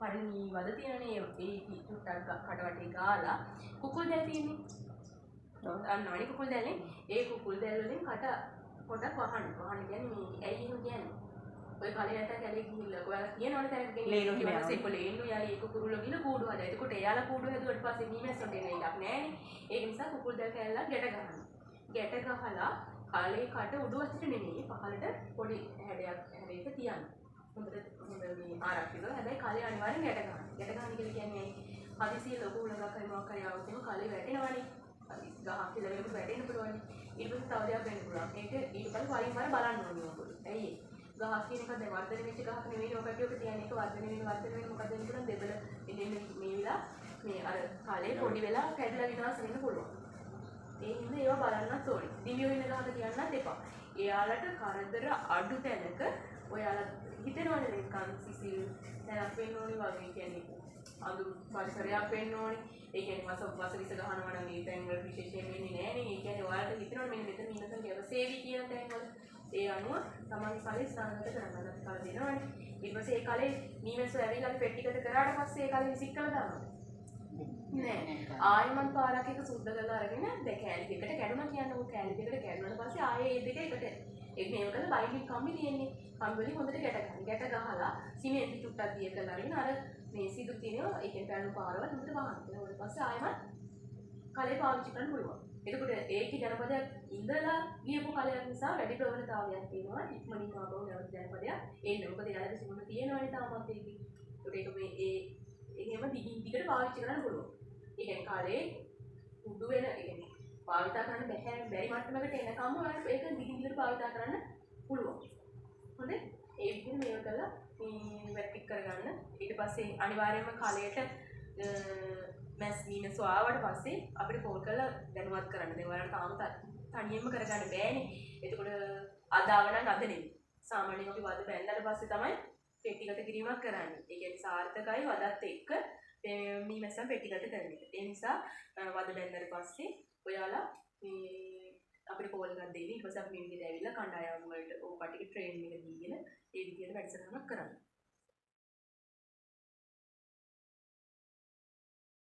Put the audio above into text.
කඩේ වද තියෙනනේ ඒ ටුට්ටක් කඩවටේ ගාලා කුකුල් දැල් තියෙන්නේ. අන්නවනේ කුකුල් දැල්නේ. ඒ කුකුල් දැල් වලින් කට පොඩක් වහන්න. වහන්න කියන්නේ මේ ඇයි එහෙම කියන්නේ? ඔය කලේ නැත්නම් කැලේ ගිහිල්ලා ඔයාලා කියනවනේ තැනක ගෙනියන්න කියලා ඒක ලේන්නු යයි ඒක කුරුල්ල ගිහලා කූඩු හදා. එතකොට එයාලා කූඩු හැදුවට පස්සේ මීමැස්සොන්ට එන එකක් නෑනේ. ඒක නිසා කුකුල් දැල් කැල්ලක් ගැට ගන්නවා. ගැට ගහලා කලේ කට උඩු අතට නෙමෙයි පහළට පොඩි හැඩයක තියන්න. හොඳ මේ ආරක්ෂිතව. හැබැයි කලේ අනිවාර්යෙන් ගැට ගන්න. ගැට ගන්න කියන්නේ හදිසියෙ ලොකු උලඟක් හරි මොකක් හරි ආවොත් එහෙම කලේ වැටෙනවනේ. ගහක් කියලා වෙනකොට වැටෙන්න පුළුවන්. ඊට පස්සේ තව දෙයක් වෙන්න පුළුවන්. ඒක ඊට පස්සේ වරින් වර බලන්න ඕනේ ඔයගොල්ලෝ. ඇයි ඒ? ගහක් කියන එක දැන් වර්ධනය වෙච්ච ගහක් නෙවෙයි ඔකට ඔක තියන්නේ. ඒක වර්ධනය වෙන මොකද වෙන්නේ කියලා දෙබල එන්නේ මේ විලා මේ අර කලේ පොඩි වෙලා කැඩලා විනාශ වෙන්න පුළුවන්. ඒ හින්දා ඒවා බලන්නත් ඕනේ. දිවියෝ ඉන්න ගහක තියන්නත් එපා. එයාලට කරදර අඩු තැනක ඔයාලා හිතනවනේ නිකන් සිසිල් තැනක් වෙන්න ඕනේ වගේ කියන්නේ අඳුරු පරිසරයක් වෙන්න ඕනේ. ඒ කියන්නේ වස විස ගහනවා නම් ඒ තැන් වල විශේෂයෙන් වෙන්නේ නැහැ නේ. ඒ කියන්නේ ඔයාලට හිතනවනේ මෙන්න මෙතන ඉන්නකන් ගැවසේවි කියන තැන් වල ඒ අනුව තමන්ගේ කලේ ස්ථානගත කරන්න කල දෙනවනේ. ඊට පස්සේ ඒ කලේ මීමැස්සෝ ඇවිල්ලා පෙට්ටිකට කරාට පස්සේ ඒ කලේ විසික් කරලා දානවා. නෑ. ආයෙමත් පාරක් එක සුද්ධ කරලා අරගෙන දැන් කෑලි දෙකට කැඩුණා කියන්නේ ඔය කෑලි දෙකට කැඩුණාට පස්සේ ආයෙ ඒ දෙක එකට ඒක මේව කරලා බයින්ඩින් කම්බි තියෙන්නේ. කම්බි වලින් හොඳට ගැට ගන්න. ගැට ගහලා සිමෙන්ති චුට්ටක් දිය කරලා අරගෙන අර මේ සිදු තියෙනවා ඒ කියන්නේ පැලු පාරවල් හොඳට වහන්න. ඊට පස්සේ ආයෙමත් කලේ පාවිච්චි කරන්න පුළුවන්. එතකොට ඒකේ ජනපදයක් ඉඳලා ගියපු කලයක් නිසා වැඩි ප්‍රවණතාවයක් තියෙනවා. ඉක්මනින් ආපහු නැවත ජනපදයක් එන්න. මොකද යාළුවා සිමුණ තියෙනවනේ තාමත් ඒකේ. ඒක මේ එහෙම දිගට පාවිච්චි කරන්න පුළුවන්. ඒ කියන්නේ කාලේ උඩු වෙන ඒ කියන්නේ භාවිතා කරන්න බැරි මට්ටමකට එනකම් ඔයාලට ඒක දිගට භාවිතා කරන්න පුළුවන්. හොඳේ? ඒ විදිහට මේව කරලා මේ වැටික් කරගන්න. ඊට පස්සේ අනිවාර්යයෙන්ම කාලයට මීමැස්සෝ ආවට පස්සේ අපිට කෝල් කරලා දැනුවත් කරන්න. දැන් ඔයාලට තාම තනියෙන්ම කරගන්න බෑනේ. එතකොට අදාව නම් අද නෙමෙයි. සාමාන්‍යයෙන් අපි වද බැලලා පස්සේ තමයි පෙට්ටිගත කිරීමක් කරන්නේ. ඒ කියන්නේ සාර්ථකයි වදත් එක්ක මීමැස්සන් පෙට්ටිගත කරන එක. ඒ නිසා වද බැලලා පස්සේ ඔයාලා මේ අපිට කෝල් එකක් දෙන්න. ඊට පස්සේ අපි මේ විදිහට ඇවිල්ලා කණ්ඩායම් වලට ඕක කටික ට්‍රේනින් එක දීගෙන ඒ විදිහට වැඩසටහනක් කරන්න.